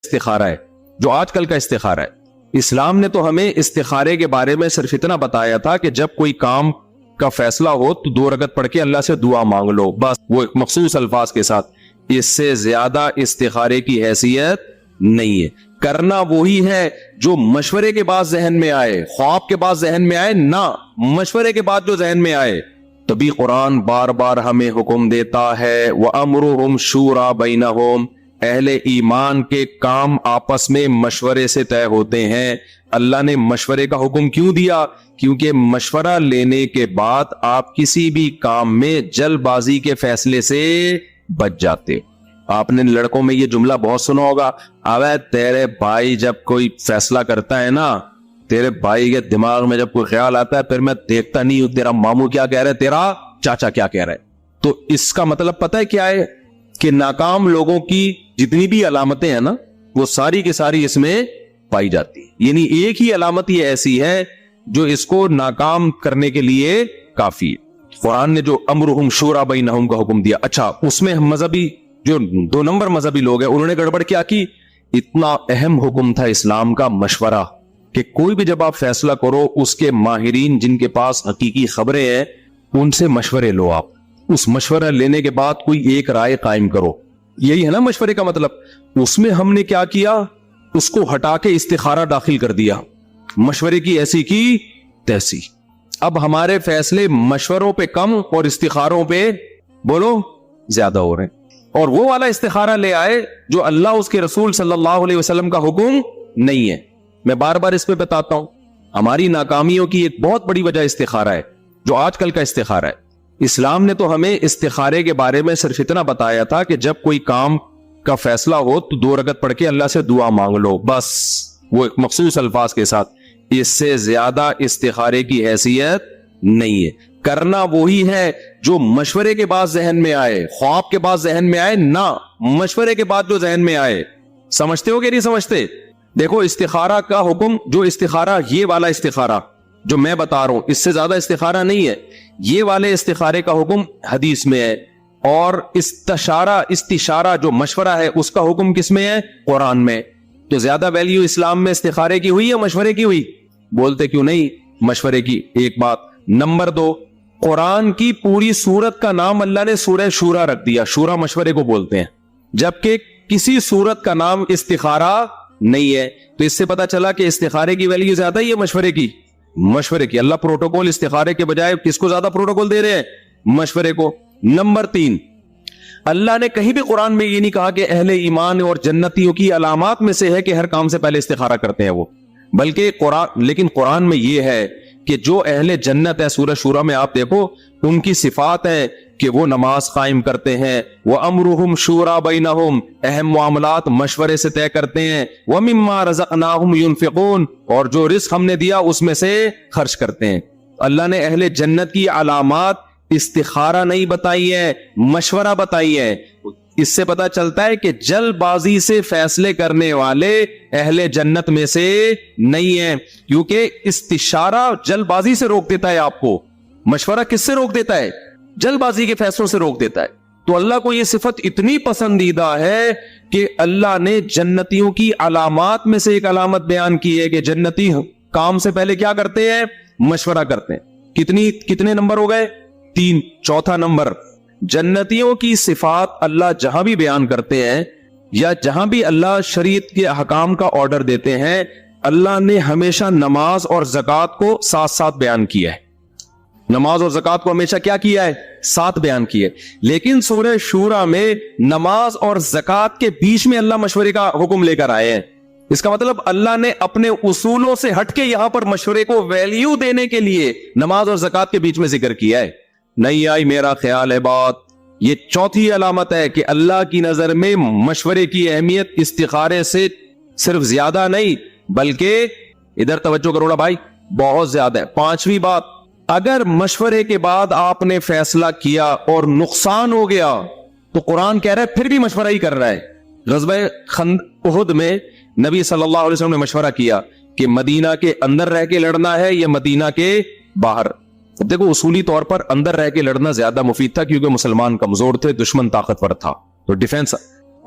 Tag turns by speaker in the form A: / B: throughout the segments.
A: استخارہ ہے جو آج کل کا استخارہ ہے. اسلام نے تو ہمیں استخارے کے بارے میں صرف اتنا بتایا تھا کہ جب کوئی کام کا فیصلہ ہو تو 2 رکعت پڑھ کے اللہ سے دعا مانگ لو, بس وہ ایک مخصوص الفاظ کے ساتھ. اس سے زیادہ استخارے کی حیثیت نہیں ہے. کرنا وہی ہے جو مشورے کے بعد ذہن میں آئے, خواب کے بعد ذہن میں آئے نہ, مشورے کے بعد جو ذہن میں آئے. تبھی قرآن بار بار ہمیں حکم دیتا ہے وَأَمْرُهُمْ شُورَى بَيْنَهُمْ, اہل ایمان کے کام آپس میں مشورے سے طے ہوتے ہیں. اللہ نے مشورے کا حکم کیوں دیا؟ کیونکہ مشورہ لینے کے بعد آپ کسی بھی کام میں جلد بازی کے فیصلے سے بچ جاتے. آپ نے لڑکوں میں یہ جملہ بہت سنا ہوگا, ابے تیرے بھائی جب کوئی فیصلہ کرتا ہے نا, تیرے بھائی کے دماغ میں جب کوئی خیال آتا ہے پھر میں دیکھتا نہیں ہوں تیرا ماموں کیا کہہ رہا ہے, تیرا چاچا کیا کہہ رہا ہے. تو اس کا مطلب پتہ ہے کیا ہے کہ ناکام لوگوں کی جتنی بھی علامتیں ہیں نا وہ ساری کی ساری اس میں پائی جاتی ہیں. یعنی ایک ہی علامت یہ ایسی ہے جو اس کو ناکام کرنے کے لیے کافی ہے. قرآن نے جو امرہم شورا بینہم کا حکم دیا, اچھا اس میں مذہبی جو 2 نمبر مذہبی لوگ ہیں انہوں نے گڑبڑ کیا کی. اتنا اہم حکم تھا اسلام کا مشورہ کہ کوئی بھی جب آپ فیصلہ کرو اس کے ماہرین جن کے پاس حقیقی خبریں ہیں ان سے مشورے لو. آپ اس مشورہ لینے کے بعد کوئی ایک رائے قائم کرو. یہی ہے نا مشورے کا مطلب. اس میں ہم نے کیا کیا, اس کو ہٹا کے استخارہ داخل کر دیا, مشورے کی ایسی کی تیسی. اب ہمارے فیصلے مشوروں پہ کم اور استخاروں پہ بولو زیادہ ہو رہے ہیں. اور وہ والا استخارہ لے آئے جو اللہ اس کے رسول صلی اللہ علیہ وسلم کا حکم نہیں ہے. میں بار بار اس پہ بتاتا ہوں, ہماری ناکامیوں کی ایک بہت بڑی وجہ استخارہ ہے جو آج کل کا استخارہ ہے. اسلام نے تو ہمیں استخارے کے بارے میں صرف اتنا بتایا تھا کہ جب کوئی کام کا فیصلہ ہو تو 2 رکعت پڑھ کے اللہ سے دعا مانگ لو, بس وہ ایک مخصوص الفاظ کے ساتھ. اس سے زیادہ استخارے کی حیثیت نہیں ہے. کرنا وہی ہے جو مشورے کے بعد ذہن میں آئے, خواب کے بعد ذہن میں آئے نہ, مشورے کے بعد جو ذہن میں آئے. سمجھتے ہو کہ نہیں سمجھتے؟ دیکھو استخارہ کا حکم, جو استخارہ یہ والا استخارہ جو میں بتا رہا ہوں اس سے زیادہ استخارہ نہیں ہے. یہ والے استخارے کا حکم حدیث میں ہے, اور استشارہ جو مشورہ ہے اس کا حکم کس میں ہے؟ قرآن میں. تو زیادہ ویلیو اسلام میں استخارے کی ہوئی یا مشورے کی ہوئی؟ بولتے کیوں نہیں مشورے کی. ایک بات. نمبر 2, قرآن کی پوری سورت کا نام اللہ نے سورہ شورا رکھ دیا. شورا مشورے کو بولتے ہیں, جبکہ کسی سورت کا نام استخارہ نہیں ہے. تو اس سے پتا چلا کہ استخارے کی ویلیو زیادہ ہی ہے مشورے کی. مشورے کی اللہ پروٹوکول استخارے کے بجائے کس کو زیادہ پروٹوکول دے رہے ہیں؟ مشورے کو. نمبر 3, اللہ نے کہیں بھی قرآن میں یہ نہیں کہا کہ اہل ایمان اور جنتیوں کی علامات میں سے ہے کہ ہر کام سے پہلے استخارہ کرتے ہیں وہ, بلکہ لیکن قرآن میں یہ ہے کہ جو اہل جنت ہے سورہ شورا میں آپ دیکھو ان کی صفات ہیں کہ وہ نماز قائم کرتے ہیں, وَأَمْرُهُمْ شُورَى بَيْنَهُمْ, اہم معاملات مشورے سے طے کرتے ہیں, وَمِمَّا رَزَقْنَاهُمْ يُنْفِقُونَ, اور جو رزق ہم نے دیا اس میں سے خرچ کرتے ہیں. اللہ نے اہل جنت کی علامات استخارہ نہیں بتائی ہے, مشورہ بتائی ہے. اس سے پتا چلتا ہے کہ جلد بازی سے فیصلے کرنے والے اہل جنت میں سے نہیں ہیں, کیونکہ استشارہ جلد بازی سے روک دیتا ہے آپ کو. مشورہ کس سے روک دیتا ہے؟ جلد بازی کے فیصلوں سے روک دیتا ہے. تو اللہ کو یہ صفت اتنی پسندیدہ ہے کہ اللہ نے جنتیوں کی علامات میں سے ایک علامت بیان کی ہے کہ جنتی کام سے پہلے کیا کرتے ہیں؟ مشورہ کرتے ہیں. کتنے نمبر ہو گئے؟ 3. چوتھا نمبر, جنتیوں کی صفات اللہ جہاں بھی بیان کرتے ہیں یا جہاں بھی اللہ شریعت کے احکام کا آرڈر دیتے ہیں, اللہ نے ہمیشہ نماز اور زکوٰۃ کو ساتھ ساتھ بیان کیا ہے. نماز اور زکوٰۃ کو ہمیشہ کیا کیا ہے؟ ساتھ بیان کیا ہے. لیکن سورہ شورا میں نماز اور زکوٰۃ کے بیچ میں اللہ مشورے کا حکم لے کر آئے ہیں. اس کا مطلب اللہ نے اپنے اصولوں سے ہٹ کے یہاں پر مشورے کو ویلیو دینے کے لیے نماز اور زکوٰۃ کے بیچ میں ذکر کیا ہے. نہیں آئی میرا خیال ہے بات. یہ چوتھی علامت ہے کہ اللہ کی نظر میں مشورے کی اہمیت استخارے سے صرف زیادہ نہیں بلکہ ادھر توجہ کروڑا بھائی بہت زیادہ ہے. 5ویں بات, اگر مشورے کے بعد آپ نے فیصلہ کیا اور نقصان ہو گیا تو قرآن کہہ رہا ہے پھر بھی مشورہ ہی کر رہا ہے. غزوہ احد میں نبی صلی اللہ علیہ وسلم نے مشورہ کیا کہ مدینہ کے اندر رہ کے لڑنا ہے یا مدینہ کے باہر. دیکھو اصولی طور پر اندر رہ کے لڑنا زیادہ مفید تھا کیونکہ مسلمان کمزور تھے, دشمن طاقتور تھا, تو ڈیفنس.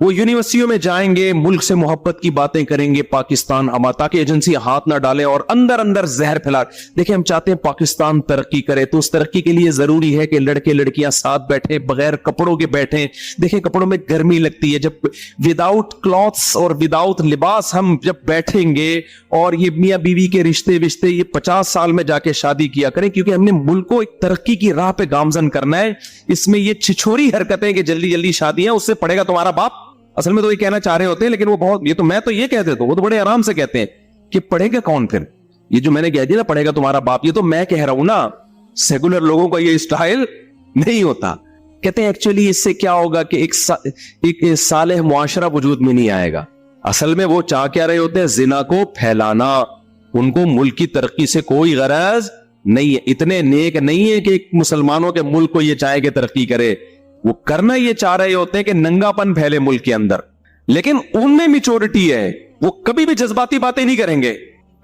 A: وہ یونیورسٹیوں میں جائیں گے, ملک سے محبت کی باتیں کریں گے, پاکستان ہمارا, تاکہ ایجنسی ہاتھ نہ ڈالیں اور اندر اندر زہر پھیلا. دیکھیں ہم چاہتے ہیں پاکستان ترقی کرے, تو اس ترقی کے لیے ضروری ہے کہ لڑکے لڑکیاں ساتھ بیٹھیں, بغیر کپڑوں کے بیٹھیں. دیکھیں کپڑوں میں گرمی لگتی ہے, جب وداؤٹ کلوتھس اور وداؤٹ لباس ہم جب بیٹھیں گے, اور یہ میاں بیوی کے رشتے یہ 50 سال میں جا کے شادی کیا کریں, کیونکہ ہم نے ملک کو ایک ترقی کی راہ پہ گامزن کرنا ہے. اس میں یہ چھچوری حرکتیں کہ جلدی جلدی شادیاں, اس سے پڑے گا تمہارا باپ. اصل میں تو یہ کہنا چاہ رہے ہوتے ہیں, لیکن وہ بہت, یہ تو میں تو یہ کہتے تو وہ تو بڑے آرام سے کہتے ہیں کہ پڑھے گا کون پھر, یہ جو میں نے کہہ دیا نا پڑھے گا تمہارا باپ, یہ تو میں کہہ رہا ہوں نا, سیکولر لوگوں کا یہ اسٹائل نہیں ہوتا. کہتے ہیں ایکچولی اس سے کیا ہوگا کہ ایک صالح معاشرہ وجود میں نہیں آئے گا. اصل میں وہ چاہ کیا رہے ہوتے ہیں, زنا کو پھیلانا. ان کو ملک کی ترقی سے کوئی غرض نہیں ہے, اتنے نیک نہیں ہے کہ مسلمانوں کے ملک کو یہ چاہے کہ ترقی کرے. وہ کرنا یہ چاہ رہے ہوتے ہیں کہ ننگا پن پھیلے ملک کے اندر, لیکن ان میں میچورٹی ہے. وہ کبھی بھی جذباتی باتیں نہیں کریں گے,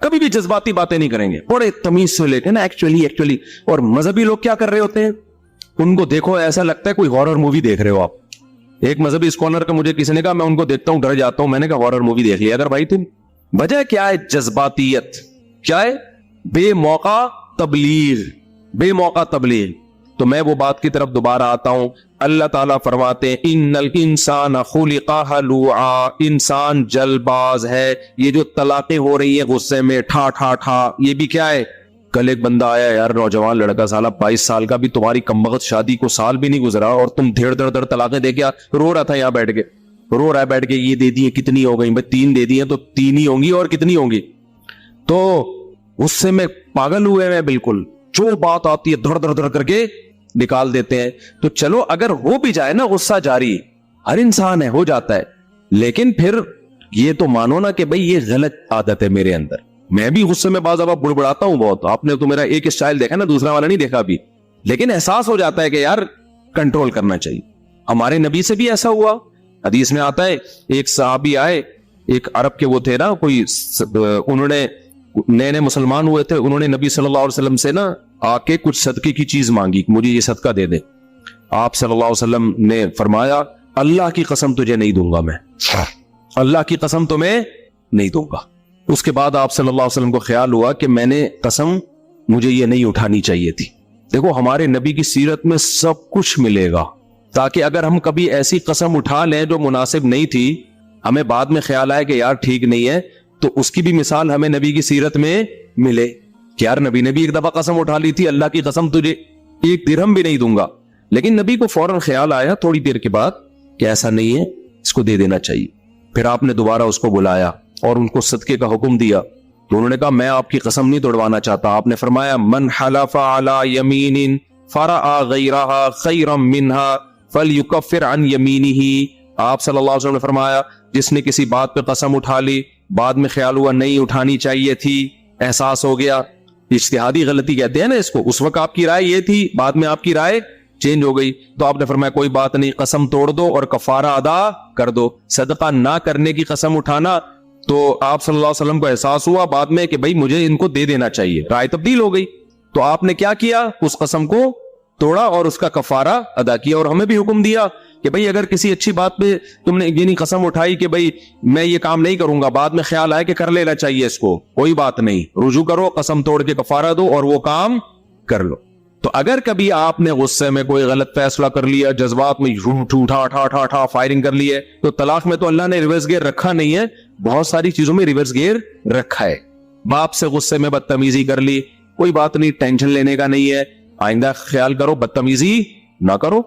A: کبھی بھی جذباتی باتیں نہیں کریں گے, بڑے تمیز سے لے کے نا ایکچولی. اور مذہبی لوگ کیا کر رہے ہوتے ہیں, ان کو دیکھو ایسا لگتا ہے کوئی ہارر مووی دیکھ رہے ہو آپ. ایک مذہبی اسکالر کا مجھے کسی نے کہا, میں ان کو دیکھتا ہوں ڈر جاتا ہوں. میں نے کہا ہارر مووی دیکھ لیا اگر بھائی تم. وجہ کیا ہے, جذباتیت. کیا ہے, بے موقع تبلیغ. تو میں وہ بات کی طرف دوبارہ آتا ہوں. اللہ تعالیٰ فرماتے ہیں ان الانسان خلق ہلوعا, انسان جلد باز ہے. یہ جو طلاقیں ہو رہی ہیں غصے میں ٹھا, یہ بھی کیا ہے. کل ایک بندہ آیا یار, نوجوان لڑکا, سالہ 22 سال کا, بھی تمہاری کمبخت شادی کو سال بھی نہیں گزرا اور تم دھڑ طلاقیں دے کے رو رہا تھا یہاں بیٹھ کے, یہ دے دی کتنی ہو گئی, 3 دے دی ہیں تو 3 ہی ہوں گی, اور کتنی ہوں گی. تو غصے میں پاگل ہوئے میں بالکل, جو بات آتی ہے دھڑ کر کے نکال دیتے ہیں. تو چلو اگر ہو بھی جائے نا غصہ جاری, ہر انسان ہے, ہو جاتا ہے, لیکن پھر یہ تو مانو نا کہ بھئی یہ غلط عادت ہے میرے اندر. میں بھی غصے میں بعض دفعہ بڑبڑاتا ہوں بہت, آپ نے تو میرا ایک اسٹائل دیکھا نا, دوسرا والا نہیں دیکھا ابھی, لیکن احساس ہو جاتا ہے کہ یار کنٹرول کرنا چاہیے. ہمارے نبی سے بھی ایسا ہوا. حدیث میں آتا ہے ایک صحابی آئے, ایک عرب کے وہ تھے نا کوئی, انہوں نے نئے مسلمان ہوئے تھے, انہوں نے نبی صلی اللہ علیہ وسلم سے نا آ کے کچھ صدقے کی چیز مانگی, مجھے یہ صدقہ دے دے. آپ صلی اللہ علیہ وسلم نے فرمایا اللہ کی قسم تجھے نہیں دوں گا, میں اللہ کی قسم تمہیں نہیں دوں گا. اس کے بعد آپ صلی اللہ علیہ وسلم کو خیال ہوا کہ میں نے قسم مجھے یہ نہیں اٹھانی چاہیے تھی. دیکھو ہمارے نبی کی سیرت میں سب کچھ ملے گا, تاکہ اگر ہم کبھی ایسی قسم اٹھا لیں جو مناسب نہیں تھی, ہمیں بعد میں خیال آئے کہ یار ٹھیک نہیں ہے, تو اس کی بھی مثال ہمیں نبی کی سیرت میں ملے کہ یار نبی نے بھی ایک دفعہ قسم اٹھا لی تھی, اللہ کی قسم تجھے 1 درہم بھی نہیں دوں گا, لیکن نبی کو فوراً خیال آیا تھوڑی دیر کے بعد کہ ایسا نہیں ہے, اس کو دے دینا چاہیے. پھر آپ نے دوبارہ اس کو بلایا اور ان کو صدقے کا حکم دیا. تو انہوں نے کہا میں آپ کی قسم نہیں توڑوانا چاہتا. آپ نے فرمایا من حلف علی یمین فرأى غیرها خیرا منها فلیکفر عن یمینہ. آپ صلی اللہ علیہ وسلم نے فرمایا جس نے کسی بات پہ قسم اٹھا لی, بعد میں خیال ہوا نہیں اٹھانی چاہیے تھی, احساس ہو گیا, اجتہادی غلطی کہتے ہیں نا اس کو, اس وقت آپ کی رائے یہ تھی, بعد میں آپ کی رائے چینج ہو گئی, تو آپ نے فرمایا کوئی بات نہیں, قسم توڑ دو اور کفارہ ادا کر دو. صدقہ نہ کرنے کی قسم اٹھانا, تو آپ صلی اللہ علیہ وسلم کو احساس ہوا بعد میں کہ بھئی مجھے ان کو دے دینا چاہیے, رائے تبدیل ہو گئی. تو آپ نے کیا کیا, اس قسم کو توڑا اور اس کا کفارہ ادا کیا. اور ہمیں بھی حکم دیا کہ بھئی اگر کسی اچھی بات پہ تم نے یعنی قسم اٹھائی کہ بھئی میں یہ کام نہیں کروں گا, بعد میں خیال آئے کہ کر لینا چاہیے اس کو, کوئی بات نہیں, رجوع کرو, قسم توڑ کے کفارہ دو اور وہ کام کر لو. تو اگر کبھی آپ نے غصے میں کوئی غلط فیصلہ کر لیا, جذبات میں ٹھا فائرنگ کر لی ہے, تو طلاق میں تو اللہ نے ریورس گیئر رکھا نہیں ہے, بہت ساری چیزوں میں ریورس گیئر رکھا ہے. باپ سے غصے میں بدتمیزی کر لی, کوئی بات نہیں, ٹینشن لینے کا نہیں ہے, آئندہ خیال کرو بدتمیزی نہ کرو.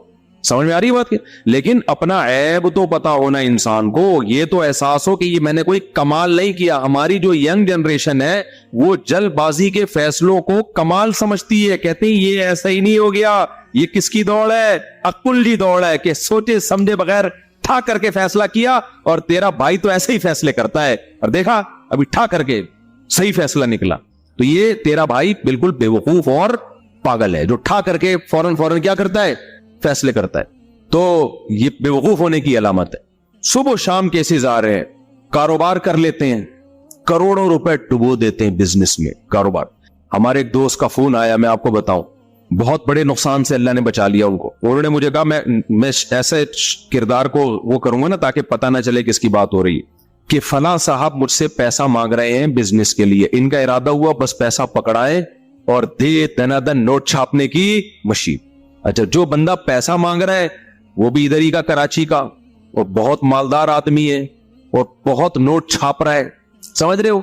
A: سمجھ میں آ رہی ہے بات کی؟ لیکن اپنا عیب تو پتا ہونا انسان کو, یہ تو احساس ہو کہ یہ میں نے کوئی کمال نہیں کیا. ہماری جو ینگ جنریشن ہے وہ جلد بازی کے فیصلوں کو کمال سمجھتی ہے, کہتے ہیں یہ ایسا ہی نہیں ہو گیا, یہ کس کی دوڑ ہے, عقل کی دوڑ ہے, کہ سوچے سمجھے بغیر ٹھا کر کے فیصلہ کیا, اور تیرا بھائی تو ایسے ہی فیصلے کرتا ہے, اور دیکھا ابھی ٹھا کر کے صحیح فیصلہ نکلا. تو یہ تیرا بھائی بالکل بے وقوف اور پاگل ہے جو ٹھا کر کے فوراً کیا کرتا ہے, فیصلے کرتا ہے. تو یہ بے وقوف ہونے کی علامت ہے. صبح و شام کیسز آ رہے ہیں, کاروبار کر لیتے ہیں, کروڑوں روپے ڈبو دیتے ہیں بزنس میں, کاروبار. ہمارے ایک دوست کا فون آیا, میں آپ کو بتاؤں, بہت بڑے نقصان سے اللہ نے بچا لیا ان کو. انہوں نے مجھے کہا میں ایسے کردار کو وہ کروں گا نا تاکہ پتہ نہ چلے کس کی بات ہو رہی ہے, کہ فلاں صاحب مجھ سے پیسہ مانگ رہے ہیں بزنس کے لیے, ان کا ارادہ ہوا بس پیسہ پکڑائے اور دے دنادن نوٹ چھاپنے کی مشین. اچھا, جو بندہ پیسہ مانگ رہا ہے وہ بھی ادھر ہی کا, کراچی کا, اور بہت مالدار آدمی ہے اور بہت نوٹ چھاپ رہا ہے, سمجھ رہے ہو.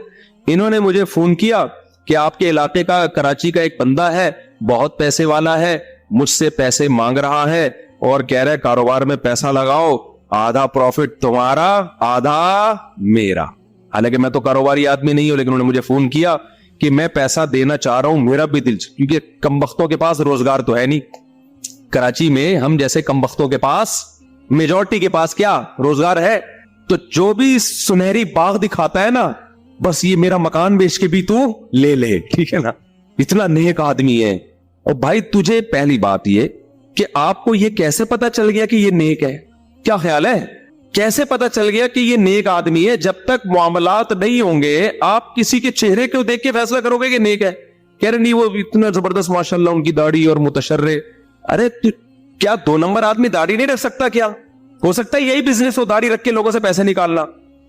A: انہوں نے مجھے فون کیا کہ آپ کے علاقے کا کراچی کا ایک بندہ ہے, بہت پیسے والا ہے, مجھ سے پیسے مانگ رہا ہے اور کہہ رہے کاروبار میں پیسہ لگاؤ, آدھا پروفٹ تمہارا آدھا میرا. حالانکہ میں تو کاروباری آدمی نہیں ہوں, لیکن انہوں نے مجھے فون کیا کہ میں پیسہ دینا چاہ رہا ہوں, میرا بھی دل, کیونکہ کم بختوں کے پاس روزگار تو ہے نہیں. کراچی میں ہم جیسے کم بختوں کے پاس, میجورٹی کے پاس کیا روزگار ہے. تو جو بھی سنہری باغ دکھاتا ہے نا, بس یہ میرا مکان بیچ کے بھی تو لے لے, ٹھیک ہے نا, اتنا نیک آدمی ہے. اور بھائی تجھے پہلی بات یہ کہ آپ کو یہ کیسے پتا چل گیا کہ یہ نیک ہے؟ کیا خیال ہے کیسے پتا چل گیا کہ یہ نیک آدمی ہے؟ جب تک معاملات نہیں ہوں گے آپ کسی کے چہرے کو دیکھ کے فیصلہ کرو گے کہ نیک ہے. کہہ رہے نہیں وہ اتنا زبردست ماشاءاللہ ان کی داڑھی اور متشرے. ارے کیا 2 نمبر آدمی داڑھی نہیں رکھ سکتا؟ کیا ہو سکتا ہے یہی بزنس ہو, داڑھی رکھ کے لوگوں سے پیسے نکالنا؟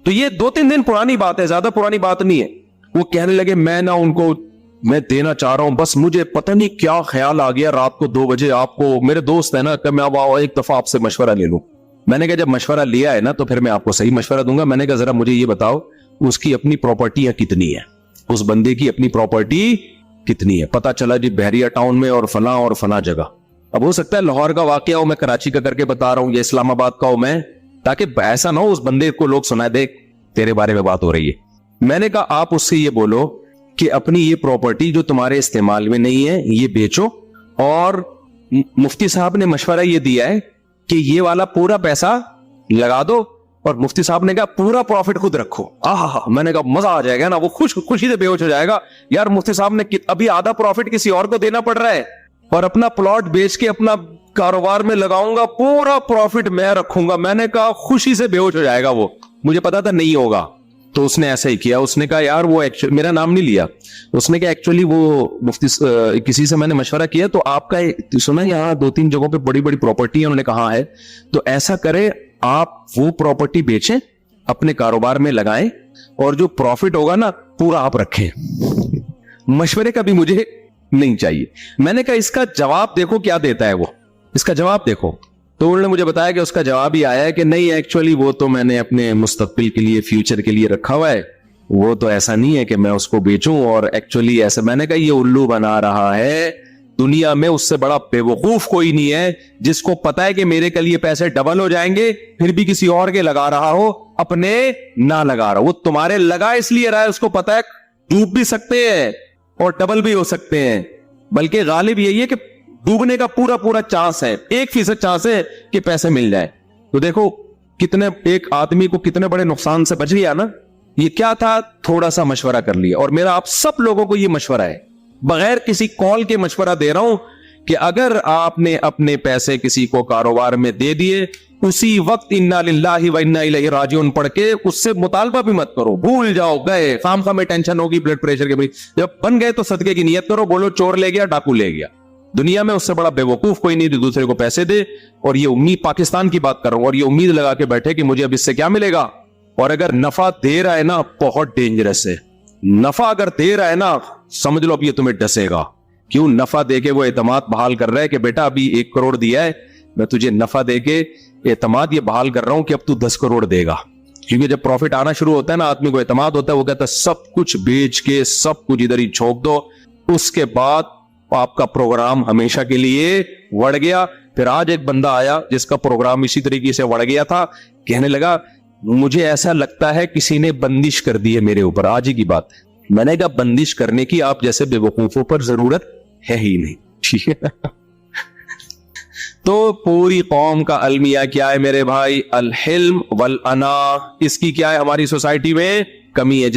A: تو یہ 2-3 دن پرانی بات ہے, زیادہ پرانی بات نہیں ہے. وہ کہنے لگے میں نہ ان کو میں دینا چاہ رہا ہوں, بس مجھے پتہ نہیں کیا خیال آ گیا رات کو 2 بجے آپ کو, میرے دوست ہے نا, کہ میں ایک دفعہ آپ سے مشورہ لے لوں. میں نے کہا جب مشورہ لیا ہے نا تو پھر میں آپ کو صحیح مشورہ دوں گا. میں نے کہا ذرا مجھے یہ بتاؤ اس کی اپنی پراپرٹیاں کتنی ہیں, اس بندے کی اپنی پراپرٹی کتنی ہے؟ پتا چلا جی بحریہ ٹاؤن میں اور فلاں جگہ. اب ہو سکتا ہے لاہور کا واقعہ ہو, میں کراچی کا کر کے بتا رہا ہوں, یا اسلام آباد کا ہو میں, تاکہ ایسا نہ ہو اس بندے کو لوگ سنائے دیکھ تیرے بارے میں بات ہو رہی ہے. میں نے کہا آپ اس سے یہ بولو کہ اپنی یہ پراپرٹی جو تمہارے استعمال میں نہیں ہے یہ بیچو, اور مفتی صاحب نے مشورہ یہ دیا ہے کہ یہ والا پورا پیسہ لگا دو, اور مفتی صاحب نے کہا پورا پروفٹ خود رکھو. میں نے کہا مزہ آ جائے گا نا, وہ خوشی سے بے ہوش ہو جائے گا. یار مفتی صاحب نے ابھی آدھا پروفٹ کسی اور کو دینا پڑ رہا ہے, اور اپنا پلاٹ بیچ کے اپنا کاروبار میں لگاؤں گا, پورا پروفٹ میں رکھوں گا. میں نے کہا خوشی سے بے ہوش ہو جائے گا وہ, مجھے پتا تھا نہیں ہوگا. تو اس نے ایسا ہی کیا, اس نے کہا یار وہ میرا نام نہیں لیا, اس نے کہا ایکچولی وہ مفتی کسی سے میں نے مشورہ کیا تو آپ کا سنا یہاں 2-3 جگہوں پہ بڑی بڑی پراپرٹی ہیں, انہوں نے کہا ہے تو ایسا کرے آپ وہ پراپرٹی بیچیں, اپنے کاروبار میں لگائیں, اور جو پروفٹ ہوگا نا پورا آپ رکھیں. مشورے کا بھی مجھے نہیں چاہیے. میں نے کہا اس کا جواب دیکھو کیا دیتا ہے وہ, اس کا جواب دیکھو. تو انہوں نے مجھے بتایا کہ اس کا جواب ہی آیا ہے کہ نہیں ایکچولی وہ تو میں نے اپنے مستقبل کے لیے, فیوچر کے لیے رکھا ہوا ہے, وہ تو ایسا نہیں ہے کہ میں اس کو بیچوں, اور ایکچولی ایسا. میں نے کہا یہ الو بنا رہا ہے, دنیا میں اس سے بڑا بے وقوف کوئی نہیں ہے جس کو پتا ہے کہ میرے کے لیے پیسے ڈبل ہو جائیں گے پھر بھی کسی اور کے لگا رہا ہو, اپنے نہ لگا رہا ہو. وہ تمہارے لگا اس لیے رہا ہے, اس کو پتا ہے ڈوب بھی سکتے ہیں اور ڈبل بھی ہو سکتے ہیں, بلکہ غالب یہی ہے کہ ڈوبنے کا پورا چانس ہے, 1% چانس ہے کہ پیسے مل جائے. تو دیکھو کتنے ایک آدمی کو کتنے بڑے نقصان سے بچ گیا نا. یہ کیا تھا, تھوڑا سا مشورہ کر لیا. اور میرا آپ سب لوگوں کو یہ مشورہ ہے, بغیر کسی کال کے مشورہ دے رہا ہوں, کہ اگر آپ نے اپنے پیسے کسی کو کاروبار میں دے دیے, اسی وقت انا للہ و انا الیہ راجعون پڑھ کے اس سے مطالبہ بھی مت کرو, بھول جاؤ, گئے خام خواہ میں ٹینشن ہوگی بلڈ پریشر کے, جب بن گئے تو صدقے کی نیت کرو, بولو چور لے گیا, ڈاکو لے گیا. دنیا میں اس سے بڑا بے وقوف کوئی نہیں جو دوسرے کو پیسے دے, اور یہ امید, پاکستان کی بات کر رہا ہوں, اور یہ امید لگا کے بیٹھے کہ مجھے اب اس سے کیا ملے گا. اور اگر نفع دے رہا ہے نا, بہت ڈینجرس ہے. نفع اگر دے رہا ہے نا, سمجھ لو اب یہ تمہیں ڈسے گا. کیوں؟ نفع دے کے وہ اعتماد بحال کر رہا ہے کہ بیٹا ابھی 1 کروڑ دیا ہے, میں تجھے نفع دے کے اعتماد یہ بحال کر رہا ہوں کہ اب تو 10 کروڑ دے گا. کیونکہ جب پروفٹ آنا شروع ہوتا ہے نا, آدمی کو اعتماد ہوتا ہے, وہ کہتا ہے سب کچھ بیچ کے سب کچھ ادھر ہی چھوک دو, اس کے بعد آپ کا پروگرام ہمیشہ کے لیے وڑ گیا. پھر آج ایک بندہ آیا جس کا پروگرام اسی طریقے سے وڑ گیا تھا, کہنے لگا مجھے ایسا لگتا ہے کسی نے بندش کر دی ہے میرے اوپر. آج ہی کی بات ہے. میں نے کہا بندش کرنے کی آپ جیسے بے وقوفوں پر ضرورت ہے ہی نہیں, ٹھیک ہے. تو پوری قوم کا المیہ کیا ہے میرے بھائی؟ الحلم والانا. اس کی کیا ہے ہماری سوسائٹی میں کمی ہے.